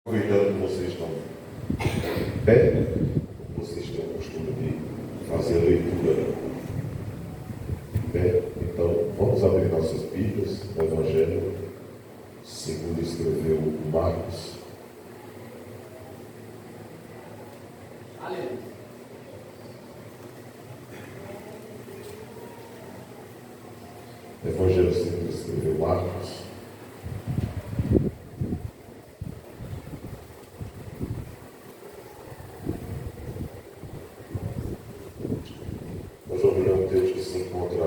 Aproveitando que vocês estão em pé, vocês têm o costume de fazer a leitura em pé, então vamos abrir nossas Bíblias no Evangelho, segundo escreveu Marcos. Evangelho segundo escreveu Marcos. Nós vamos ler um texto que se encontra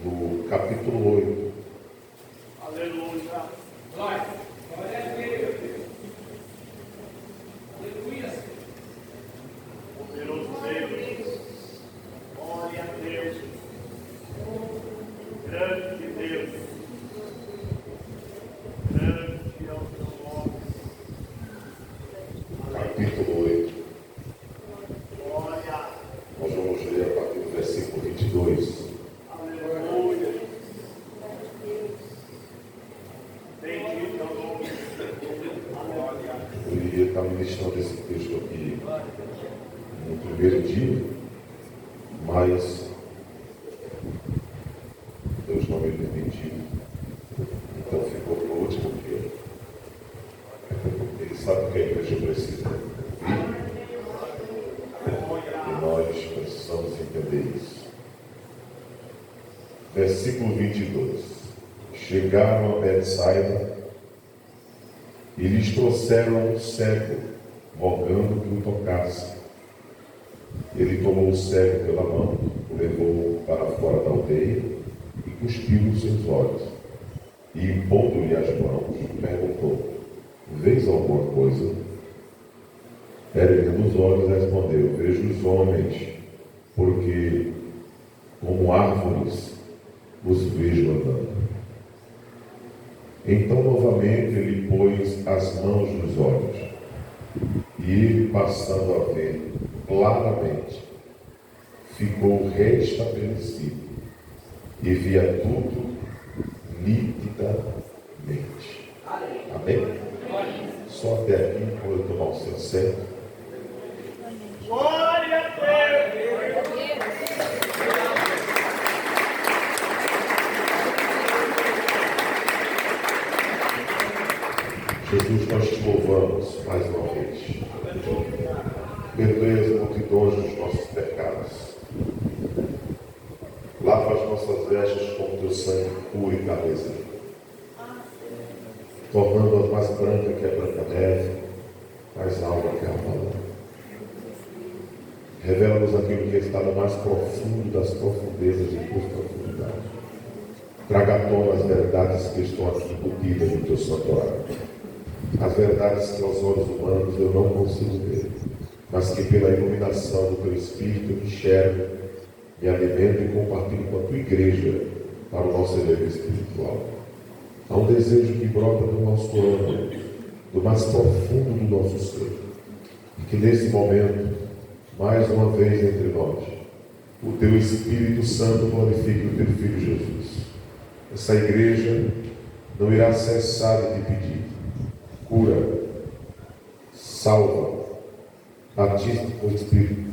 no capítulo 8. Aleluia. Glória. Glória a Deus. Aleluia. Poderoso Deus. Glória a Deus. Grande Deus. Grande é o teu nome. Capítulo 8. Glória. Nós vamos ler a partir do versículo 22. Aleluia. Bendito é o nome. Aleluia. Eu iria estar ministrando esse texto aqui no primeiro dia, mas Deus não me permitiu, então ficou para o último dia. Ele sabe que a igreja precisa ouvir e nós precisamos entender isso. Versículo 22. Chegaram a Betsaida e lhes trouxeram um cego, rogando que o tocasse. Ele tomou o cego pela mão, o levou para fora da aldeia e cuspiu nos seus olhos. E impondo-lhe as mãos, perguntou: vês alguma coisa? Erguendo os olhos, respondeu: vejo os homens, porque como árvores os vejo andando. Então novamente ele pôs as mãos nos olhos, e ele, passando a ver claramente, ficou restabelecido e via tudo nitidamente. Amém? Só até aqui, quando eu tomar o seu assento. Glória a Deus. Jesus, nós te louvamos mais uma vez. Perdoe as multidões dos nossos pecados. Lava as nossas vestes com o teu sangue puro e carmesim, tornando-as mais branca que a branca neve, mais alva que a lã. Revela-nos aquilo que está no mais profundo das profundezas de tua profundidade. Traga à tona as verdades que estão aqui embutidas no teu santuário. As verdades que aos olhos humanos eu não consigo ver, mas que pela iluminação do teu Espírito eu enxergo, me alimento e compartilho com a tua igreja para o nosso elevo espiritual. Há um desejo que brota do nosso âmago, do mais profundo do nosso ser, e que nesse momento, mais uma vez entre nós, o teu Espírito Santo glorifique o teu Filho Jesus. Essa igreja não irá cessar de te pedir: cura, salva, batiza com o Espírito,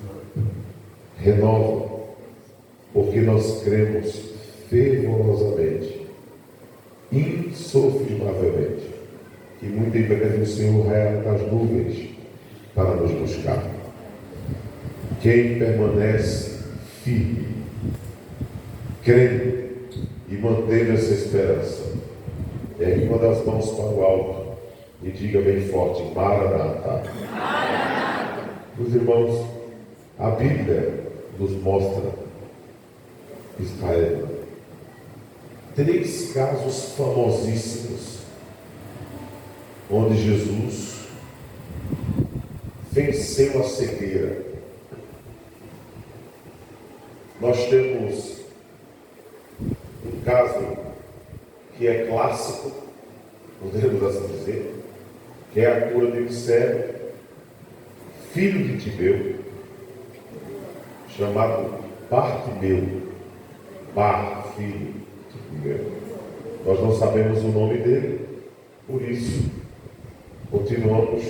renova, porque nós cremos fervorosamente, insofismavelmente, que muito em breve o Senhor raiará das nuvens para nos buscar. Quem permanece firme, crendo e mantendo essa esperança, ergue uma das mãos para o alto e diga bem forte: Maranata. Meus irmãos, a Bíblia nos mostra Israel. 3 casos famosíssimos onde Jesus venceu a cegueira. Nós temos um caso que é clássico, podemos assim dizer, que é a cura de um cego, filho de Timeu, chamado Bartimeu. Filho de Timeu. Nós não sabemos o nome dele, por isso Continuamos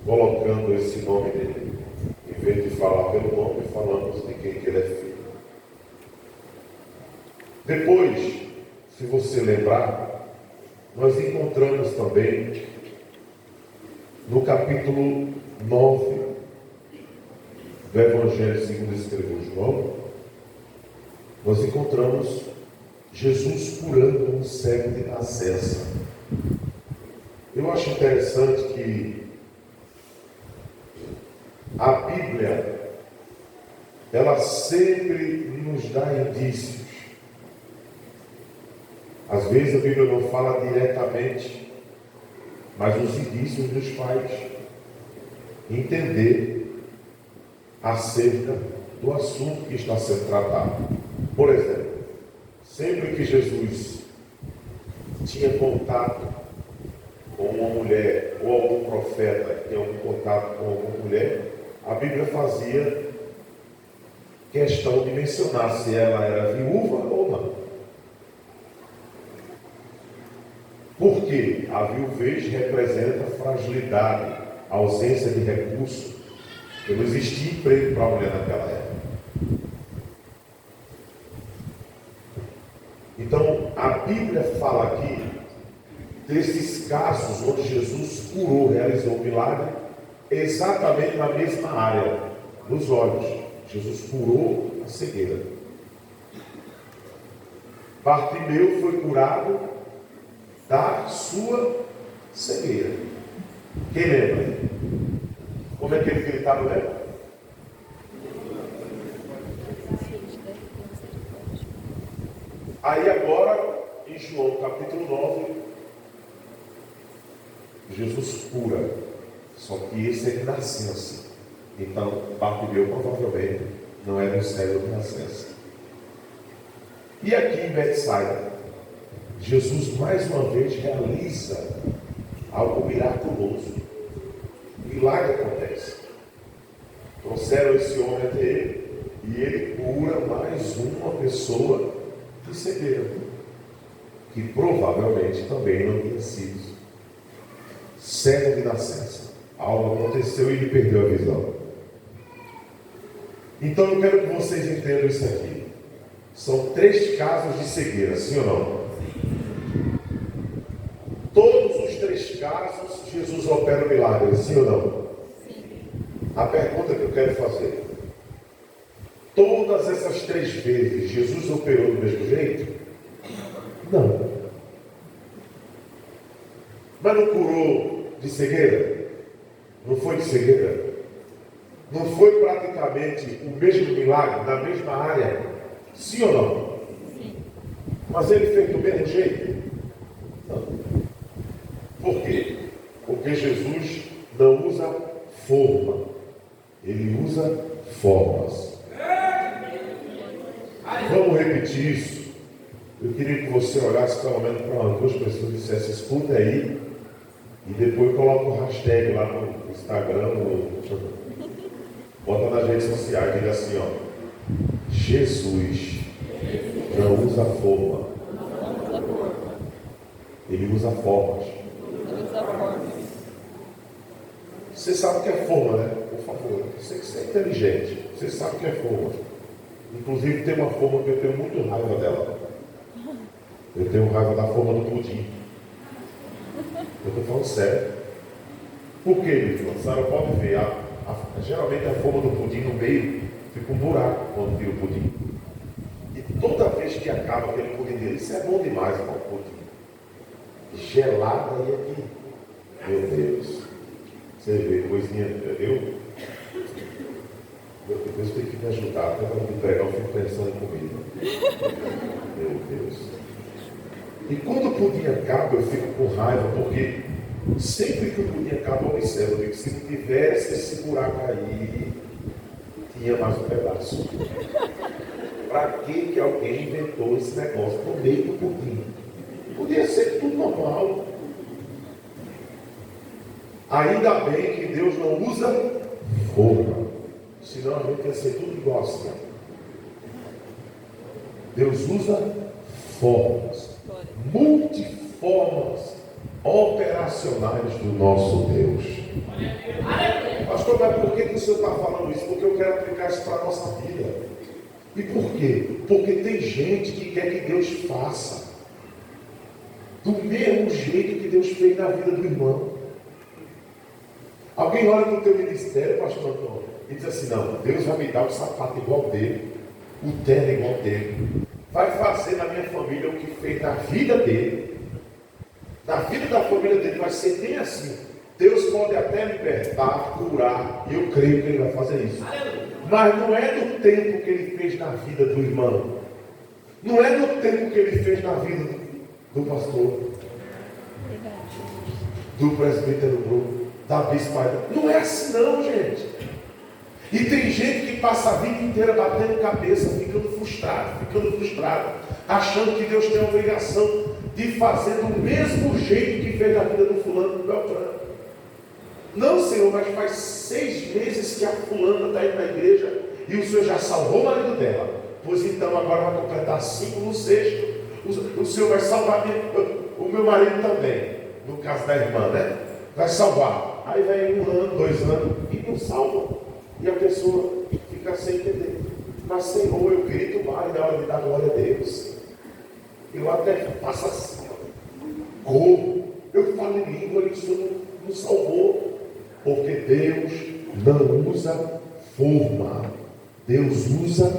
colocando esse nome dele. Em vez de falar pelo nome, falamos de quem que ele é filho. Depois, se você lembrar, nós encontramos também no capítulo 9 do Evangelho segundo escreveu João, nós encontramos Jesus curando um cego de nascença. Eu acho interessante que a Bíblia, ela sempre nos dá indícios. Às vezes a Bíblia não fala diretamente, mas os indícios nos faz entender acerca do assunto que está sendo tratado. Por exemplo, sempre que Jesus tinha contato com uma mulher ou algum profeta que tinha algum contato com alguma mulher, a Bíblia fazia questão de mencionar se ela era viúva ou não. Porque a viuvez representa fragilidade, ausência de recursos. Não existia emprego para a mulher naquela época. Então, a Bíblia fala aqui desses casos onde Jesus curou, realizou um milagre, exatamente na mesma área, nos olhos. Jesus curou a cegueira. Bartimeu foi curado da sua cegueira. Quem lembra? Como é que ele gritava, lembra? Aí agora, em João capítulo 9, Jesus cura, só que esse é de nascença. Então, Bartimeu provavelmente não era um cego de nascença. E aqui em Betsaida, Jesus mais uma vez realiza algo miraculoso. Milagre acontece. Trouxeram esse homem até ele e ele cura mais uma pessoa de cegueira, que provavelmente também não tinha sido cego de nascença. Algo aconteceu e ele perdeu a visão. Então eu quero que vocês entendam isso aqui. São 3 casos de cegueira, sim ou não? Todos os 3 casos, Jesus opera o milagre, sim ou não? Sim. A pergunta que eu quero fazer: todas essas 3 vezes, Jesus operou do mesmo jeito? Não. Mas não curou de cegueira? Não foi de cegueira? Não foi praticamente o mesmo milagre, na mesma área? Sim ou não? Sim. Mas ele fez do mesmo jeito? Não. Por quê? Porque Jesus não usa forma, ele usa formas. Vamos repetir isso. Eu queria que você olhasse pelo menos para umas 2 pessoas e dissesse: escuta aí, e depois coloca o hashtag lá no Instagram, bota nas redes sociais, diga assim, ó: Jesus não usa forma, ele usa formas. Você sabe o que é forma, né? Por favor, você que é inteligente, você sabe o que é forma. Inclusive tem uma forma que eu tenho muito raiva dela. Eu tenho raiva da forma do pudim. Eu estou falando sério. Por quê, meu? A senhora pode ver, geralmente a forma do pudim no meio fica um buraco quando tira o pudim. E toda vez que acaba aquele pudim dele, isso é bom demais, irmão, pudim. Gelada e aqui. Meu Deus. Você vê, coisinha. Deus tem que me ajudar. Até quando me pregar, eu fico pensando em comida. Meu Deus. E quando o pudim acaba, eu fico com raiva, porque sempre que o pudim acaba, eu observo, eu digo, se não tivesse esse buraco aí, tinha mais um pedaço. Para que alguém inventou esse negócio no meio do pudim? Podia ser tudo normal. Ainda bem que Deus não usa forma, senão a gente ia ser tudo igual assim. Deus usa formas, multiformas operacionais do nosso Deus. Pastor, mas por que o senhor está falando isso? Porque eu quero aplicar isso para a nossa vida. E por quê? Porque tem gente que quer que Deus faça do mesmo jeito que Deus fez na vida do irmão. Alguém olha no teu ministério, pastor Antônio, e diz assim: não, Deus vai me dar um sapato igual dele, o terno igual dele, vai fazer na minha família o que fez na vida dele, na vida da família dele, vai ser bem assim. Deus pode até libertar, curar, e eu creio que Ele vai fazer isso. Mas não é no tempo que Ele fez na vida do irmão, não é no tempo que Ele fez na vida do pastor, do presbítero Bruno, da bispa. Não é assim não, gente. E tem gente que passa a vida inteira batendo cabeça, ficando frustrado, achando que Deus tem a obrigação de fazer do mesmo jeito que fez na vida do fulano do Beltrano. Não, Senhor, mas faz 6 meses que a fulana está indo na igreja e o Senhor já salvou o marido dela. Pois então agora vai completar 5 no sexto. O Senhor vai salvar o meu marido também. No caso da irmã, né? Vai salvar. Aí vai 1 ano, 2 anos e não salva. E a pessoa fica sem entender. Mas, Senhor, eu grito mais na hora de dar glória a Deus. Eu até passo assim, corro. Eu falo em língua, e o Senhor não salvou. Porque Deus não usa forma. Deus usa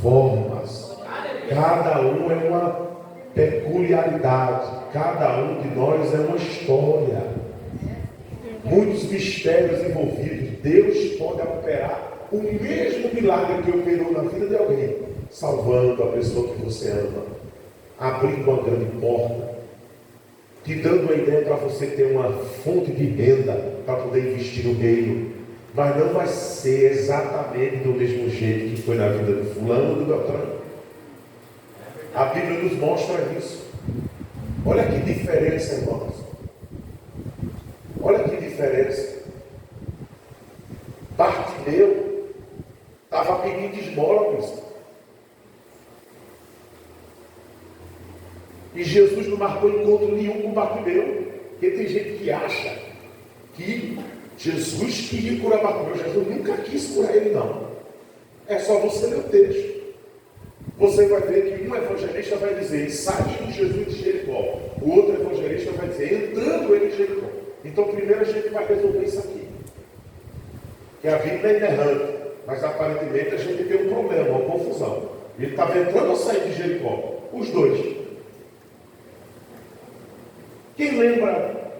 formas. Cada um é uma peculiaridade. Cada um de nós é uma história. Muitos mistérios envolvidos. Deus pode operar o mesmo milagre que operou na vida de alguém, salvando a pessoa que você ama, abrindo uma grande porta, te dando uma ideia para você ter uma fonte de renda para poder investir no reino. Mas não vai ser exatamente do mesmo jeito que foi na vida do fulano ou do Beltrano. A Bíblia nos mostra isso. Olha que diferença, irmãos. Olha que diferença. Bartimeu estava pedindo esmola, bispo. E Jesus não marcou encontro nenhum com Bartimeu. Porque tem gente que acha que Jesus queria curar Bartimeu. Jesus nunca quis curar ele, não. É só você ler o texto. Você vai ver que um evangelista vai dizer: saindo Jesus de Jericó. O outro evangelista vai dizer: entrando ele em Jericó. Então primeiro a gente vai resolver isso aqui. Que a Bíblia é inerrante, mas aparentemente a gente tem um problema, uma confusão. Ele estava entrando ou saindo de Jericó? Os dois. Quem lembra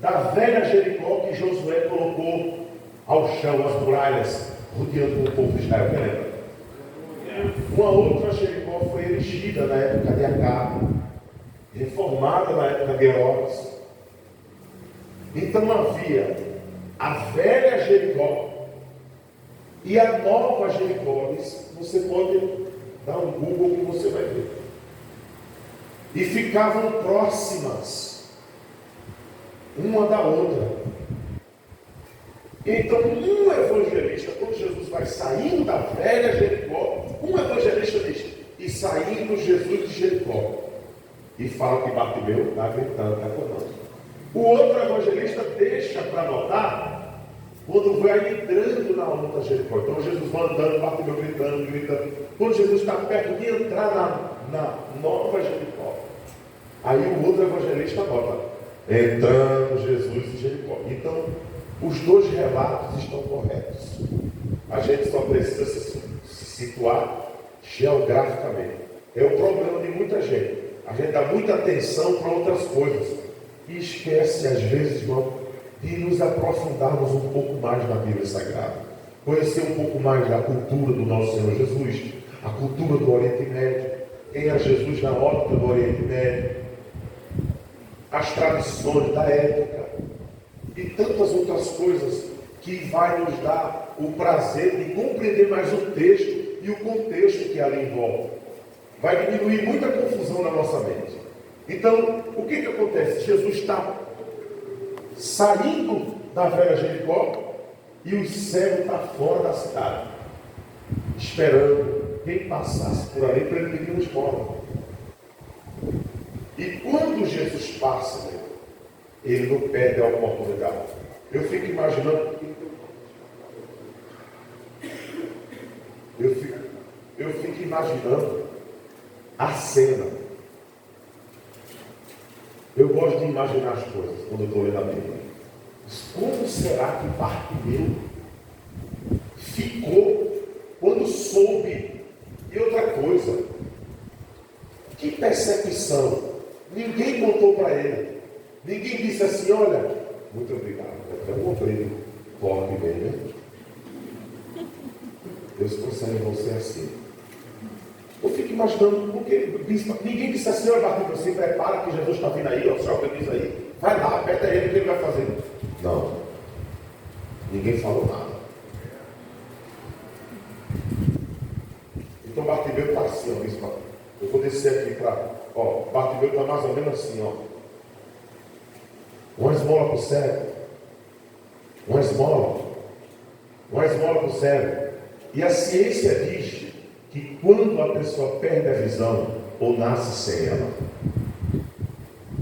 da velha Jericó que Josué colocou ao chão as muralhas, rodeando o povo de Israel? Quem lembra? Uma outra Jericó foi erigida na época de Acabe, reformada na época de Herodes. Então havia a velha Jericó e a nova Jericó. Você pode dar um Google que você vai ver. E ficavam próximas uma da outra. Então um evangelista, quando Jesus vai saindo da velha Jericó, um evangelista diz: e saindo Jesus de Jericó. E fala que Bartimeu está gritando, está clamando. O outro evangelista deixa para notar quando vai entrando na outra Jericó. Então Jesus vai andando, Bartimeu gritando. Quando Jesus está perto de entrar na nova Jericó, aí o outro evangelista nota: entrando Jesus em Jericó. Então, os dois relatos estão corretos. A gente só precisa se situar geograficamente. É o problema de muita gente. A gente dá muita atenção para outras coisas e esquece, às vezes, irmão, de nos aprofundarmos um pouco mais na Bíblia Sagrada. Conhecer um pouco mais da cultura do nosso Senhor Jesus, a cultura do Oriente Médio, quem é Jesus na ótica do Oriente Médio, as tradições da época e tantas outras coisas que vai nos dar o prazer de compreender mais o texto e o contexto que ali envolve. Vai diminuir muita confusão na nossa mente. Então, o que acontece? Jesus está saindo da velha Jericó e o cego está fora da cidade, esperando quem passasse por ali para ele pedir uma esmola. E quando Jesus passa, ele não perde a oportunidade. Eu fico imaginando, a cena. Eu gosto de imaginar as coisas quando eu estou lendo a Bíblia. Como será que Bartimeu ficou quando soube? E outra coisa, que percepção. Ninguém contou para ele. Ninguém disse assim, olha, muito obrigado, é um obrigado, forte bem, né? Deus consegue você assim. Eu fico imaginando, porque ninguém disse assim, olha, Bartimeu, se prepara que Jesus está vindo aí, ó, se organiza aí, vai lá, aperta ele, o que ele vai fazer? Não. Ninguém falou nada. Então Bartimeu está assim, ó, bispo. Eu vou descer aqui para. Ó, Bartimeu está mais ou menos assim, ó. Uma esmola para o cego. Uma esmola para o cego. E a ciência diz que quando a pessoa perde a visão, ou nasce sem ela,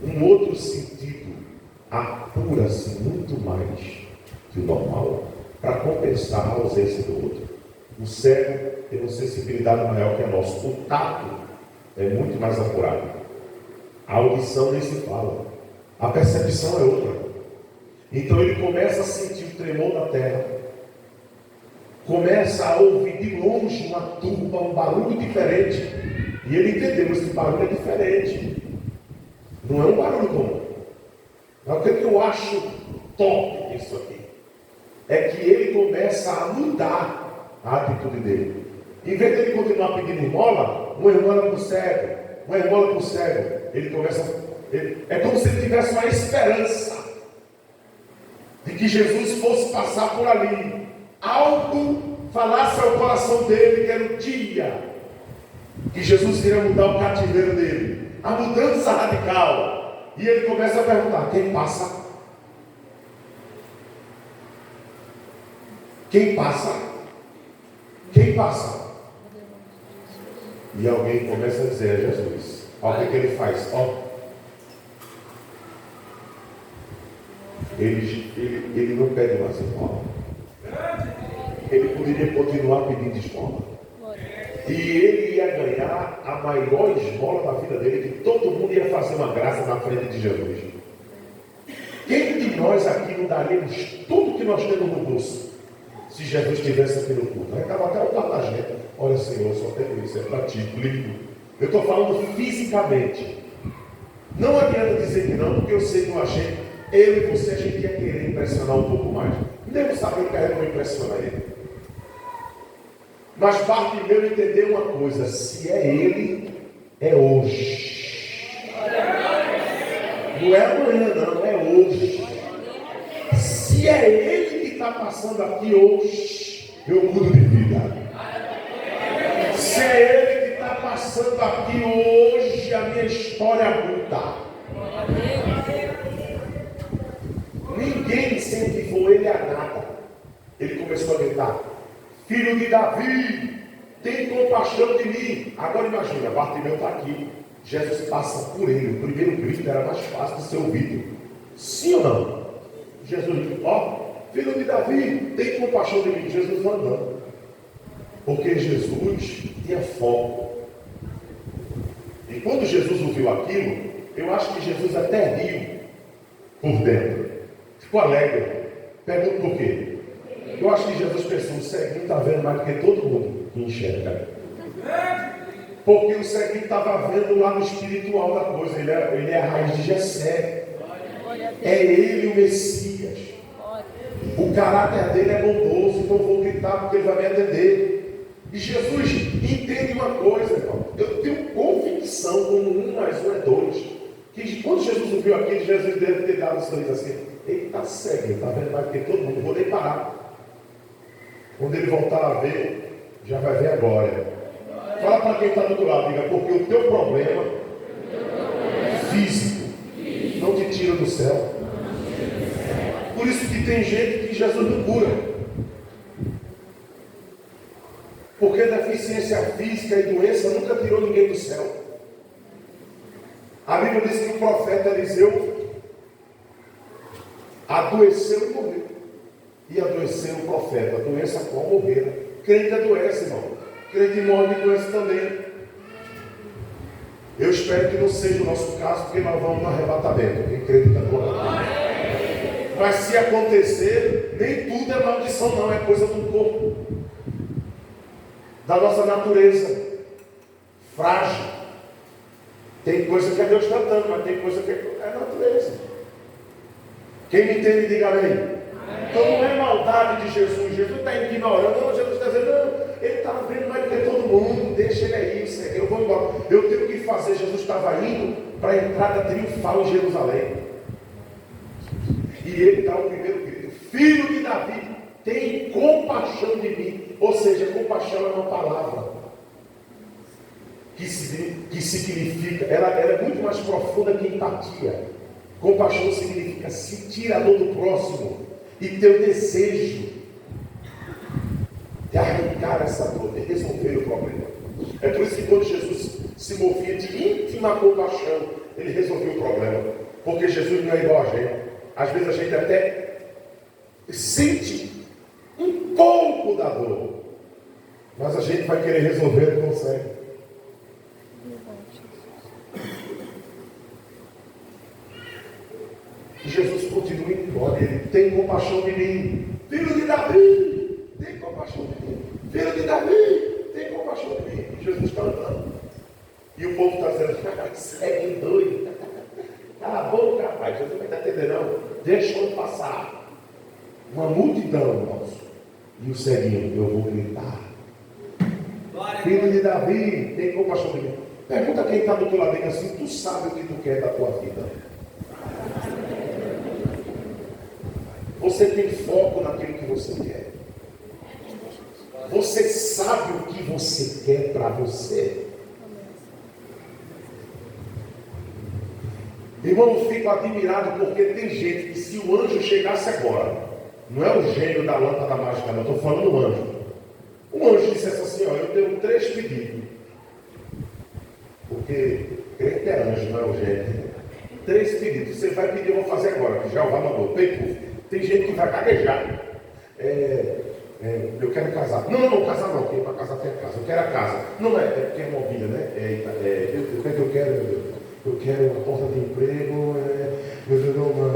um outro sentido apura-se muito mais que o normal, para compensar a ausência do outro. O cego tem uma sensibilidade maior que a nossa. O tato é muito mais apurado. A audição nem se fala. A percepção é outra. Então ele começa a sentir o tremor da terra. Começa a ouvir de longe uma turba, um barulho diferente. E ele entendeu, esse barulho é diferente. Não é um barulho comum. Mas o que eu acho top nisso aqui? É que ele começa a mudar a atitude dele. Em vez de ele continuar pedindo esmola, uma esmola para o cego, uma esmola para o cego, ele começa. É como se ele tivesse uma esperança de que Jesus fosse passar por ali. Algo falasse ao coração dele que era o dia que Jesus iria mudar o cativeiro dele. A mudança radical. E ele começa a perguntar: quem passa? Quem passa? Quem passa? E alguém começa a dizer a Jesus. Olha o que ele faz. Ó. Ele não pede mais esmola. Ele poderia continuar pedindo esmola. E ele ia ganhar a maior esmola da vida dele, que todo mundo ia fazer uma graça na frente de Jesus. Quem de nós aqui não daríamos tudo que nós temos no bolso se Jesus estivesse aqui no culto? Acaba até o par da gente. Olha, Senhor, só tenho isso, é para ti, lindo. Eu estou falando fisicamente. Não adianta dizer que não, porque eu sei que a gente, eu e você, a gente ia querer impressionar um pouco mais. Devo saber que eu vou impressionar ele. Mas Bartimeu entendeu uma coisa: se é ele, é hoje. Não é amanhã, não, é hoje. Se é ele que está passando aqui hoje, eu mudo de vida. Se é ele que está passando aqui hoje, a minha história muda. Ninguém incentivou ele a nada. Ele começou a gritar: filho de Davi, tem compaixão de mim. Agora imagina, Bartimeu está aqui, Jesus passa por ele. O primeiro grito era mais fácil de ser ouvido. Sim ou não? Jesus diz: ó, filho de Davi, tem compaixão de mim. Jesus não andou. Porque Jesus tinha foco. E quando Jesus ouviu aquilo, eu acho que Jesus até riu por dentro. Ficou alegre. Pergunto por quê? Eu acho que Jesus pensou: o ceguinho está vendo mais do que todo mundo que enxerga. Porque o ceguinho estava vendo lá no espiritual da coisa. Ele é a raiz de Jessé. É ele o Messias. O caráter dele é bondoso. Então eu vou gritar porque ele vai me atender. E Jesus entende uma coisa, irmão. Eu tenho convicção, como 1 mais 1 é 2. Que quando Jesus ouviu aquilo, Jesus deve ter dado um sorriso assim: ele está cego, ele está vendo mais do que todo mundo, vou nem parar. Quando ele voltar a ver, já vai ver agora. Fala para quem está do outro lado, diga: porque o teu problema físico não te tira do céu. Por isso que tem gente que Jesus não cura. Porque deficiência física e doença nunca tirou ninguém do céu. A Bíblia diz que o profeta Eliseu adoeceu e morreu. E adoeceu o profeta, a doença a qual morreram. Crente adoece, irmão. Crente morre de doença também. Eu espero que não seja o nosso caso, porque nós vamos no arrebatamento. Quem crê está adorando. Mas se acontecer, nem tudo é maldição, não, é coisa do corpo, da nossa natureza frágil. Tem coisa que é Deus tratando, mas tem coisa que é natureza. Quem me entende, diga amém. Então não é maldade de Jesus. Jesus está ignorando. Não, Jesus está dizendo, não, ele está vendo mais do que todo mundo. Deixa ele aí, Senhor, eu vou embora. Eu tenho que fazer. Jesus estava indo para a entrada triunfal em Jerusalém. E ele dá o primeiro grito: Filho de Davi, tem compaixão de mim. Ou seja, compaixão é uma palavra que significa, ela é muito mais profunda que empatia. Compaixão significa sentir a dor do próximo e ter o desejo de arrancar essa dor, de resolver o problema. É por isso que quando Jesus se movia de íntima compaixão, ele resolveu o problema. Porque Jesus não é igual a gente. Às vezes a gente até sente um pouco da dor, mas a gente vai querer resolver e não consegue. E Jesus continua indo embora. Ele tem compaixão de mim. Filho de Davi, tem compaixão de mim. Filho de Davi, tem compaixão de mim. E Jesus está andando. E o povo está dizendo, segue doido. Cala a boca, rapaz. Jesus não vai entender não. Deixa eu passar. Uma multidão, irmãos. E o ceguinho, eu vou gritar. Filho de Davi, tem compaixão de mim. Pergunta quem está do teu lado assim, tu sabe o que tu quer da tua vida? Você tem foco naquilo que você quer. Você sabe o que você quer para você. Irmão, eu fico admirado porque tem gente que, se o anjo chegasse agora, não é o gênio da lâmpada mágica, não, estou falando do anjo. O anjo dissesse assim: olha, eu tenho 3 pedidos. Porque crente é anjo, não é o gênio. 3 pedidos. Você vai pedir, eu vou fazer agora, que já o mandou. Tem gente que vai gaguejar. Eu quero casar. Não, casar não, porque para casar tem a casa. Eu quero a casa. Não é porque é mobília, né? Eu quero. Eu quero uma porta de emprego,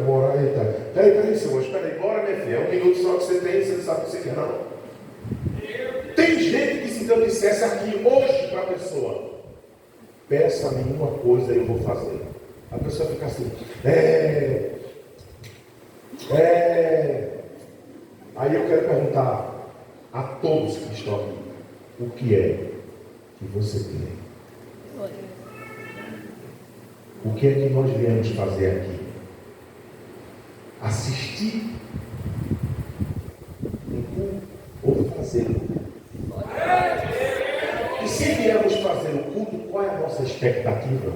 morar aí, tá. Peraí, senhor, espera aí, bora, minha filha. É 1 minuto só que você tem, você não sabe o que você quer, não. Tem gente que, se Deus dissesse aqui hoje para a pessoa, peça-me uma coisa e eu vou fazer. A pessoa fica assim, Aí eu quero perguntar a todos que estão aqui, o que é que você quer? O que é que nós viemos fazer aqui? Assistir um culto ou fazer um culto? E se viemos fazer o culto, qual é a nossa expectativa?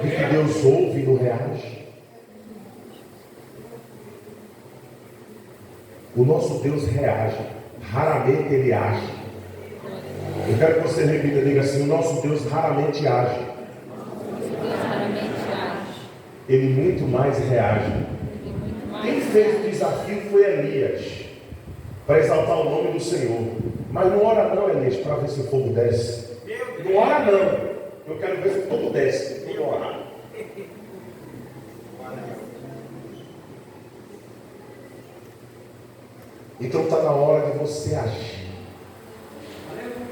De que Deus ouve e não reage? O nosso Deus reage, raramente Ele age. Eu quero que você repita, diga assim: o nosso Deus raramente age. Ele muito mais reage. Quem fez o desafio foi Elias, para exaltar o nome do Senhor. Mas não ora não, Elias, para ver se o fogo desce. Não ora não. Eu quero ver se o fogo desce. Tem que orar. Então está na hora de você agir.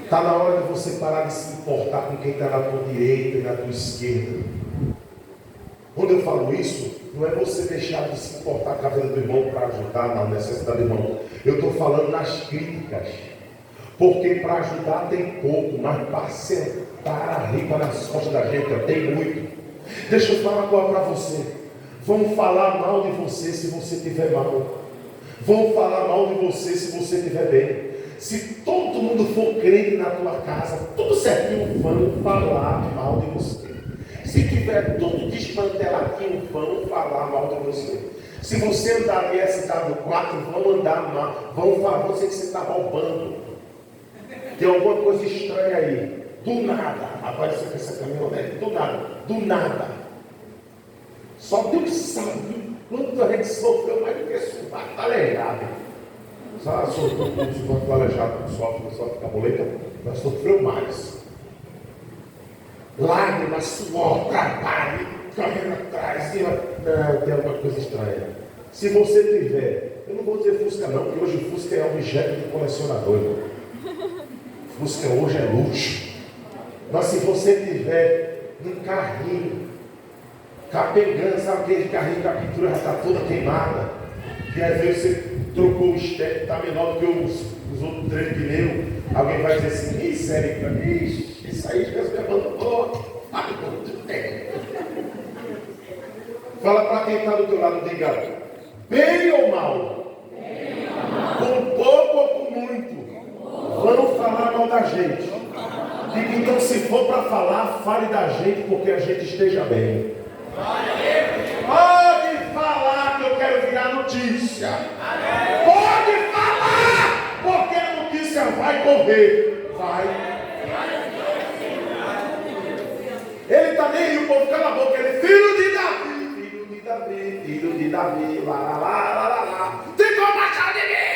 Está na hora de você parar de se importar com quem está na tua direita e na tua esquerda. Quando eu falo isso, não é você deixar de se importar com a vida do irmão para ajudar na necessidade do irmão. Eu estou falando nas críticas. Porque para ajudar tem pouco, mas para sentar a ripa nas costas da gente tem muito. Deixa eu falar uma coisa para você. Vão falar mal de você se você estiver mal. Vão falar mal de você se você estiver bem. Se todo mundo for crente na tua casa, tudo certinho, vão falar mal de você. Se tiver tudo desmanteladinho, vão falar mal de você. Se você andar ali SW4, vão andar mal, vão falar você que você está roubando. Tem alguma coisa estranha aí. Do nada, apareceu com essa caminhonete, do nada. Só Deus sabe Quanto a gente sofreu mais do que sofreu, está aleijado. Sabe, sofreu quanto aleijado só fica moleta, mas sofreu mais. Lágrimas, suor, trabalho, correndo atrás, não, tem alguma coisa estranha. Se você tiver, eu não vou dizer Fusca não, porque hoje Fusca é objeto de colecionador, irmão. Fusca hoje é luxo. Mas se você tiver um carrinho, capengando, sabe aquele carrinho que a pintura já está toda queimada, que às vezes você trocou o step, está menor do que os outros 3 pneus, alguém vai dizer assim, misericórdia, isso aí Jesus me abandonou há muito tempo. Fala para quem está do teu lado, diga, bem ou mal? Com pouco ou com muito? Vão falar mal da gente. Diga então, se for para falar, fale da gente porque a gente esteja bem. Pode falar que eu quero virar notícia. Pode falar, porque a notícia vai correr. Vai. Ele está nem aí, o povo cala a boca. Ele é filho de Davi, filho de Davi, filho de Davi, lá, lá, lá, lá, lá, lá. Tem compaixão de mim,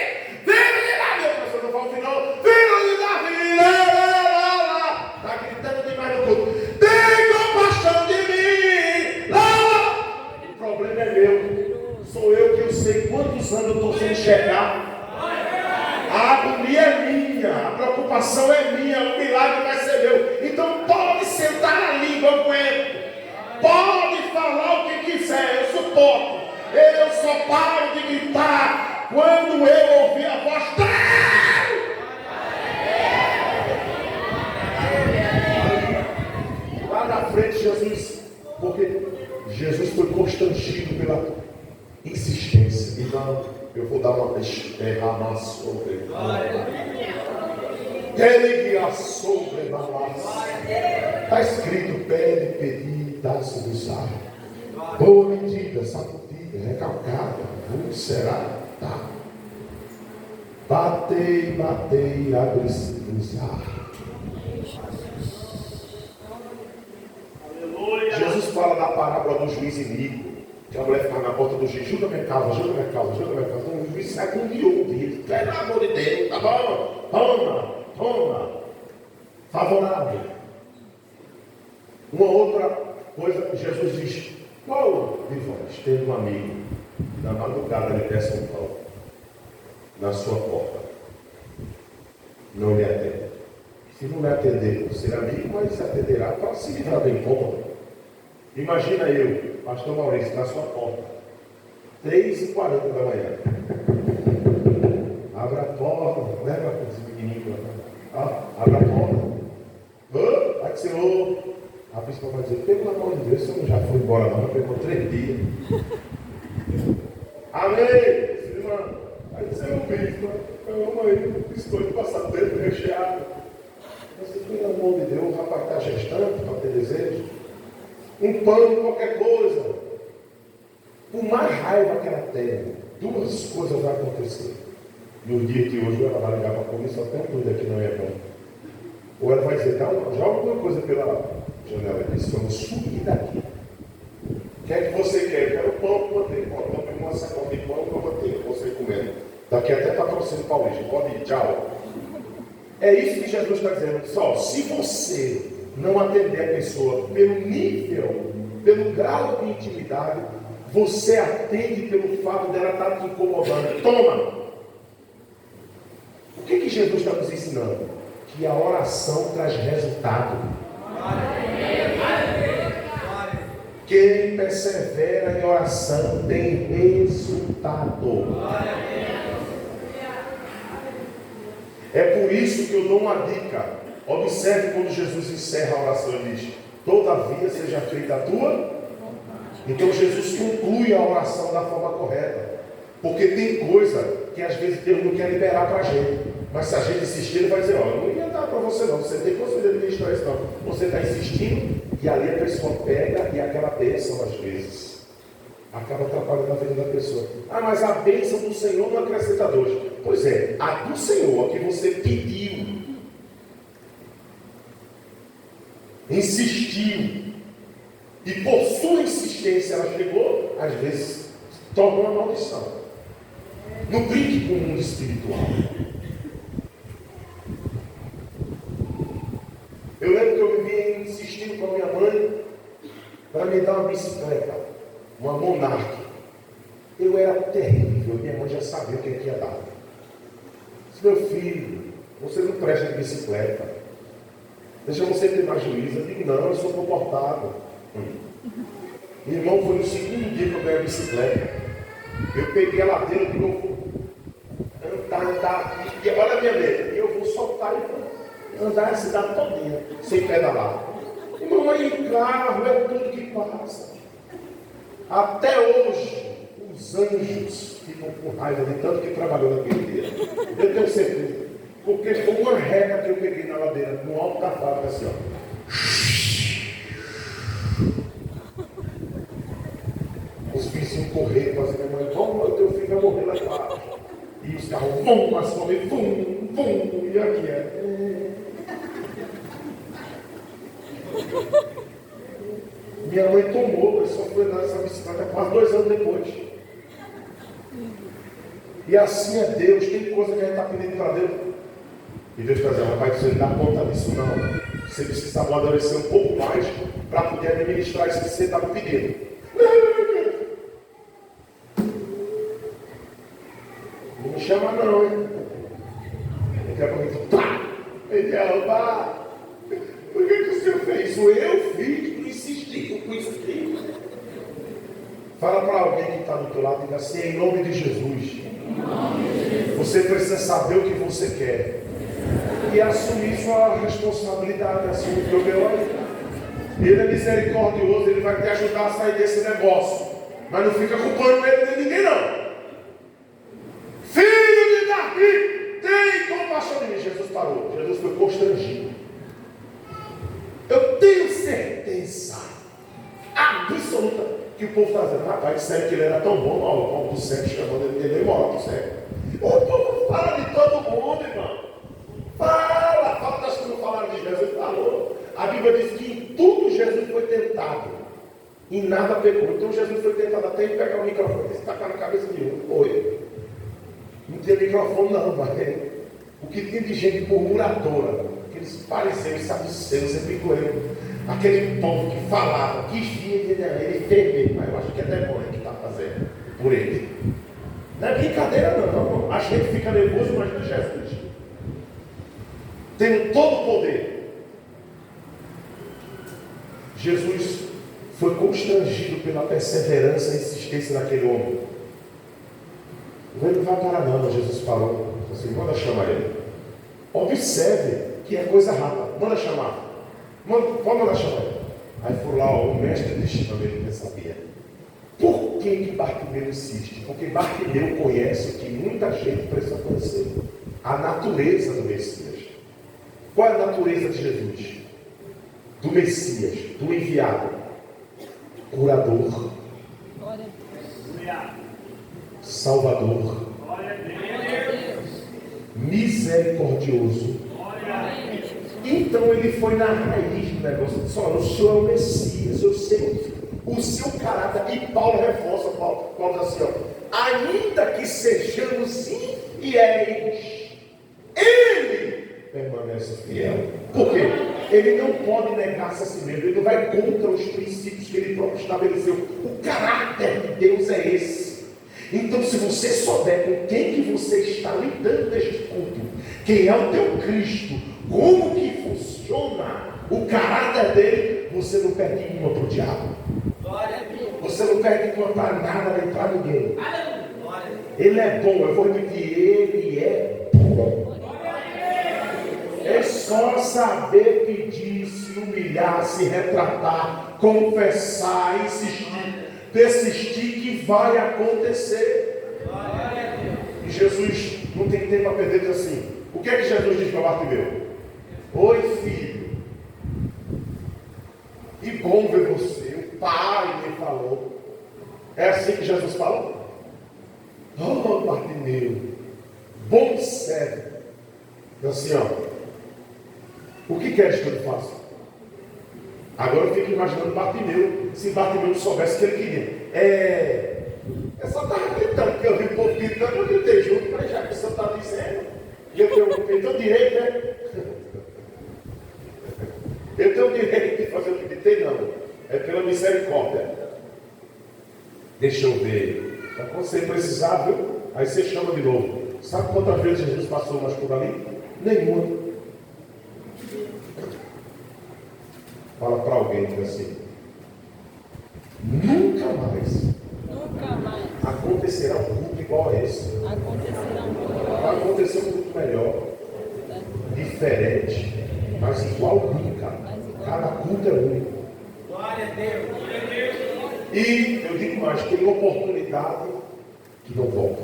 filho de Davi. A pessoa não fala o final, filho de Davi, lá, lá, lá, lá. Está gritando demais no culto. Tem compaixão de mim, lá, lá. O problema é meu. Sou eu que eu sei quantos anos eu estou sem chegar. A agonia é minha, a preocupação é minha, o milagre vai ser meu. Então pode sentar na língua, eu aguento. Pode falar o que quiser, eu suporto. Eu só paro de gritar quando eu ouvir a voz. Lá na frente Jesus, porque Jesus foi constrangido pela insistência. Então eu vou dar uma derramar sobre ele guia sobre a massa. Está escrito, pede, pedir, dá-se-vos-á. Boa medida, sacudida, recalcada, vos será dado. Batei, batei, abre-se-vos-á. Jesus fala da parábola do juiz iníquo. Que a mulher ficava na porta do juiz, julga minha causa, julga minha causa, julga minha causa. Então o juiz sai com um miúdo, pelo amor de Deus, tá bom? Toma. Favorável. Uma outra coisa, Jesus diz, qual de vós tem um amigo, na madrugada ele peça um pão, na sua porta, não lhe atende. Se não lhe atender por ser amigo, mas se atenderá para se livrar bem cômodo. Imagina eu, pastor Maurício, na sua porta, 3h40 da manhã. Abra a porta, leva aqueles menininhos lá. Abra a porta. Vai que Senhor. A bispa vai dizer, pelo amor de Deus, você não já foi embora não, pegou 3 dias. Amém, irmão. Aí dizer, o bispo, aí, biscoito passado dentro recheado. Você, pelo amor de Deus, o rapaz está gestando para ter desejo. Um pão, qualquer coisa. Por mais raiva que ela tenha, 2 coisas vão acontecer. No dia de hoje ela vai ligar para a polícia, só tem dúvida que não é bom. Ou ela vai dizer, joga alguma coisa pela janela e diz, vamos subir daqui. O que é que você quer? Eu quero pão com manteiga. Então pega uma sacola de pão com manteiga, você comendo. Daqui até patrocínio paulista, pode ir, tchau. É isso que Jesus está dizendo. Só, se você não atender a pessoa pelo nível, pelo grau de intimidade, você atende pelo fato dela estar te incomodando. Toma! O que Jesus está nos ensinando? Que a oração traz resultado. Quem persevera em oração tem resultado. É por isso que eu dou uma dica. Observe quando Jesus encerra a oração, ele diz, todavia seja feita a tua. Então Jesus conclui a oração da forma correta. Porque tem coisa que às vezes Deus não quer liberar para a gente. Mas se a gente insistir, ele vai dizer, olha, eu não ia dar para você não, você tem conseguido administrar isso não. Você está insistindo e ali a pessoa pega e aquela bênção às vezes acaba atrapalhando a vida da pessoa. Ah, mas a bênção do Senhor não acrescenta dores. Pois é, a do Senhor que você pediu, insistiu, e por sua insistência ela chegou, às vezes torna uma maldição. Não brinque com o mundo espiritual. Eu lembro que eu vivia insistindo com a minha mãe para me dar uma bicicleta, uma Monarch. Eu era terrível, minha mãe já sabia o que ia dar. Disse, meu filho, você não presta de bicicleta. Deixa você ter mais juízo. Eu digo, não, eu sou comportado. Meu irmão, foi no segundo dia que eu ganhei a bicicleta. Eu peguei a ladeira e digo, andar, e olha a minha meta, eu vou soltar e andar a cidade todinha, sem pedalar. Irmão, aí carro é tudo que passa. Até hoje, os anjos ficam com raiva de tanto que trabalhou naquele dia. Eu tenho certeza. Porque foi uma reta que eu peguei na ladeira, no alto da fábrica, assim, ó. Os vizinhos correram, mas minha mãe, vamos, o teu filho vai morrer lá embaixo. E os carros, vum, mas come, vum, vum, e aqui é. Minha mãe tomou, mas só foi andar nessa bicicleta quase 2 anos depois. E assim é Deus, tem coisa que a gente está pedindo para Deus. E Deus está dizendo, rapaz, você não dá conta disso não. Você precisa amadurecer um pouco mais para poder administrar isso que você está me pedindo. Não me chama não, hein? Daqui a pouco ele pá! Ele arrumar. Por que o senhor fez isso? Eu fiz, tu insistiu com isso aqui. Fala para alguém que está do teu lado e diga assim, em nome de Jesus. Você precisa saber o que você quer. E assumir sua responsabilidade, assumir o problema. Ele é misericordioso, ele vai te ajudar a sair desse negócio. Mas não fica culpando ele nem ninguém não. Filho de Davi, tem compaixão de mim. Jesus parou, Jesus foi constrangido. Eu tenho certeza absoluta que o povo está dizendo, rapaz, disseram que ele era tão bom, ó, o povo do céu chamando ele morto, certo? O povo fala de todo mundo, irmão. Fala das que não falaram de Jesus, falou. A Bíblia diz que em tudo Jesus foi tentado, e nada pegou. Então Jesus foi tentado até em pegar o microfone e tacar na cabeça de um. Foi. Não tinha microfone não, mas o que tinha de gente murmuradora, aqueles fariseus, saduceus, epicureus, aquele povo que falava, que vinha ele ferver, mas eu acho que é demônio que está fazendo por ele. Não é brincadeira não. A gente fica nervoso, mas de Jesus. Tendo todo o poder. Jesus foi constrangido pela perseverança e insistência daquele homem. Ele não vai parar não, Jesus falou. Assim, manda chamar ele. Observe que é coisa rápida. Manda chamar. Pode mandar chamar ele. Aí foi lá o mestre disse para ele que ele sabia. Por que Bartimeu insiste? Porque Bartimeu conhece o que muita gente precisa conhecer. A natureza do Messias. Qual é a natureza de Jesus? Do Messias, do enviado. Curador. Salvador. Misericordioso. Então ele foi na raiz do negócio. Disse, olha, o Senhor é o Messias, eu sei o seu caráter. E Paulo reforça, Paulo diz assim, ó, ainda que sejamos infiéis, ele permanece fiel. Por quê? Ele não pode negar-se a si mesmo, ele não vai contra os princípios que ele próprio estabeleceu. O caráter de Deus é esse. Então, se você souber com quem que você está lidando neste culto, quem é o teu Cristo, como que funciona o caráter dele, você não perde uma para o diabo. Você não perde uma para nada, nem para ninguém. Ele é bom, eu vou repetir, ele é bom. É só saber pedir, se humilhar, se retratar, confessar, insistir, persistir, que vai acontecer. E Jesus não tem tempo a perder, diz assim, o que é que Jesus diz para Bartimeu? Oi, filho, que bom ver você, o Pai me falou. É assim que Jesus falou? Oh, Bartimeu, bom servo. Assim, ó, o que queres que eu faça? Agora eu fico imaginando Bartimeu, se Bartimeu soubesse o que ele queria. Eu só estava gritando, porque eu vi o povo gritando, eu gritei junto, mas já que o senhor está dizendo, e eu tenho direito, né? Eu tenho direito de fazer o que gritei, não. É pela misericórdia. Deixa eu ver. Quando você precisar, viu? Aí você chama de novo. Sabe quantas vezes Jesus passou mais por ali? Nenhuma. Fala para alguém, diz assim: nunca mais acontecerá um culto igual a esse. Vai acontecer um culto melhor, diferente, mas igual nunca. Cada culto é único. Glória a Deus. E eu digo mais, tem oportunidade que não volta.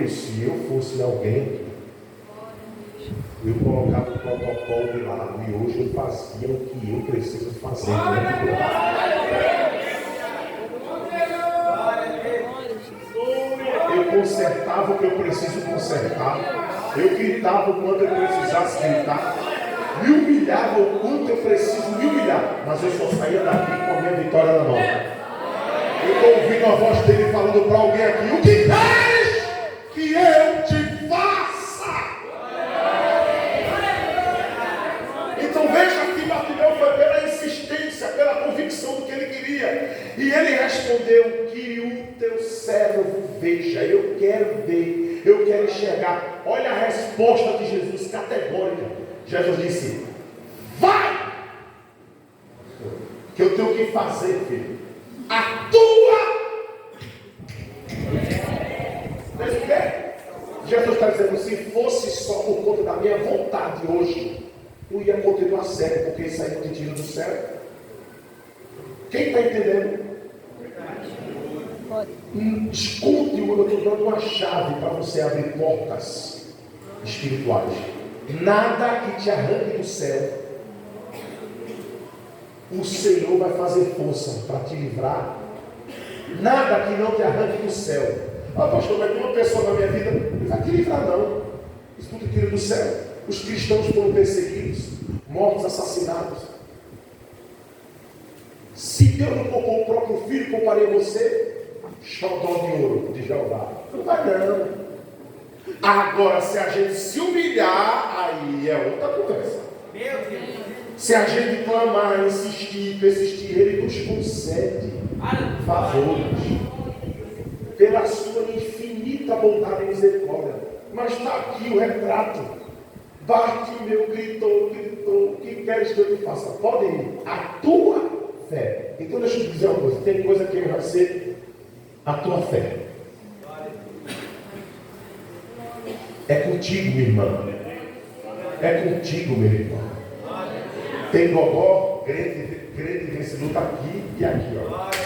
Se eu fosse alguém, eu colocava o protocolo de lado e hoje eu fazia o que eu preciso fazer. Eu consertava o que eu preciso consertar. Eu gritava o quanto eu precisasse gritar. Me humilhava o quanto eu preciso me humilhar. Mas eu só saía daqui com a minha vitória na mão. Eu estou ouvindo a voz dele falando para alguém aqui: o que queres que eu te faça? Então veja que Bartimeu foi pela insistência, pela convicção do que ele queria. E ele respondeu: que o teu servo veja. Eu quero ver, eu quero enxergar. Olha a resposta de Jesus, categórica. Jesus disse: vai! Que eu tenho que fazer, filho. Atua! Mas o que? Jesus está dizendo: se fosse só por conta da minha vontade hoje, eu ia continuar sério, porque isso aí não te tira do céu. Quem está entendendo? Escute, eu estou dando uma chave para você abrir portas espirituais. Nada que te arranque do céu, o Senhor vai fazer força para te livrar. Nada que não te arranque do céu. Pastor, mas tem uma pessoa na minha vida, não vai te livrar, não. Isso não te tira do céu. Os cristãos foram perseguidos, mortos, assassinados. Se Deus não poupou o próprio filho, pouparia você? Xodó de ouro de Jeová. Não vai não. Agora, se a gente se humilhar, aí é outra conversa. Meu Deus. Se a gente clamar, insistir, persistir, Ele nos concede favores pela sua infinita bondade e misericórdia. Mas está aqui o retrato. Bartimeu gritou, o que queres que eu te faça? Pode ir, a tua fé. Então deixa eu te dizer uma coisa, tem coisa que vai ser a tua fé. É contigo, minha irmã. É contigo, meu irmão. Tem gogó, crente vencedor está aqui e aqui, ó. Aqui.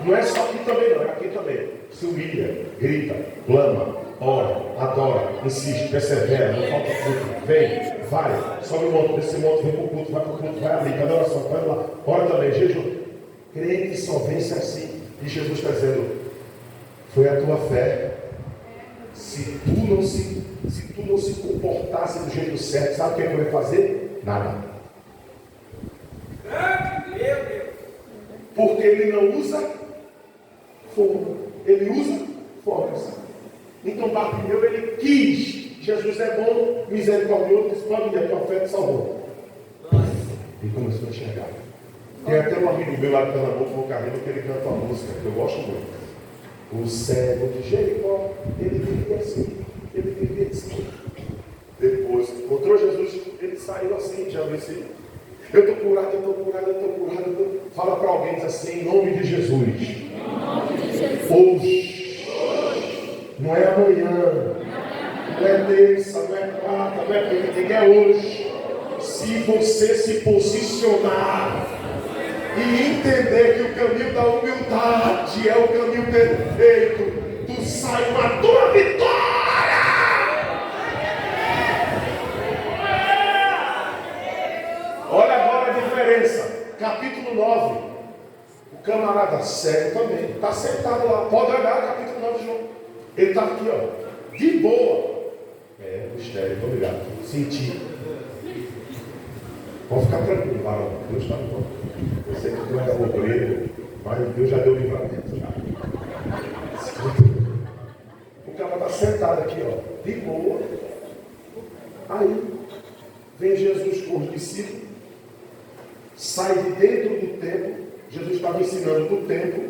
Não é só aqui também, não, é aqui também. Se humilha, grita, clama, ora, adora, insiste, persevera, não falta fruto. Vem, vai, sobe o monte, desse monte, vem para o culto, vai abrir, cadê a oração? Vai lá, ora também, jejum. Crente só vence assim. E Jesus está dizendo: foi a tua fé. Se tu não se comportasse do jeito certo, sabe o que eu ia fazer? Nada. Porque ele não usa fogo, ele usa força. Então Bartimeu, ele quis. Jesus é bom, misericordioso, disse: pode ir, a tua fé te salvou. E começou a enxergar. Tem até um amigo meu lá de Pernambuco, no caminho, que ele canta uma música que eu gosto muito. O cego de Jericó, ele vivia assim. Depois encontrou Jesus, ele saiu assim, já disse: eu estou curado. Fala para alguém, diz assim: em nome de Jesus. Hoje. Não é amanhã. Não é terça, não é quarta, não é quinta, é hoje. Se você se posicionar e entender que o caminho da humildade é o caminho perfeito, tu sai com a tua vitória. Olha agora a diferença. Capítulo 9. O camarada cego também está sentado lá. Pode olhar capítulo 9 de João. Ele está aqui, ó, de boa. Mistério, estou ligado. Senti. Pode ficar tranquilo, varão. Deus está bom. Eu sei que tu é obreiro, mas Deus já deu livramento. Já. O cara está sentado aqui, ó, de boa. Aí vem Jesus com os discípulos, sai de dentro do templo. Jesus estava ensinando no templo,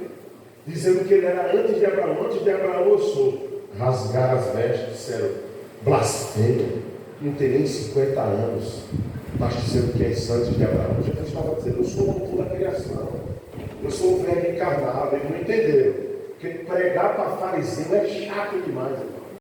dizendo que ele era antes de Abraão eu sou. Rasgaram as vestes, disseram, blasfêmio, não tem nem 50 anos, mas dizendo que és antes de Abraão. Jesus estava dizendo, eu sou o autor da criação, eu sou o verbo encarnado. Eles não entenderam, porque pregar para fariseu é chato demais.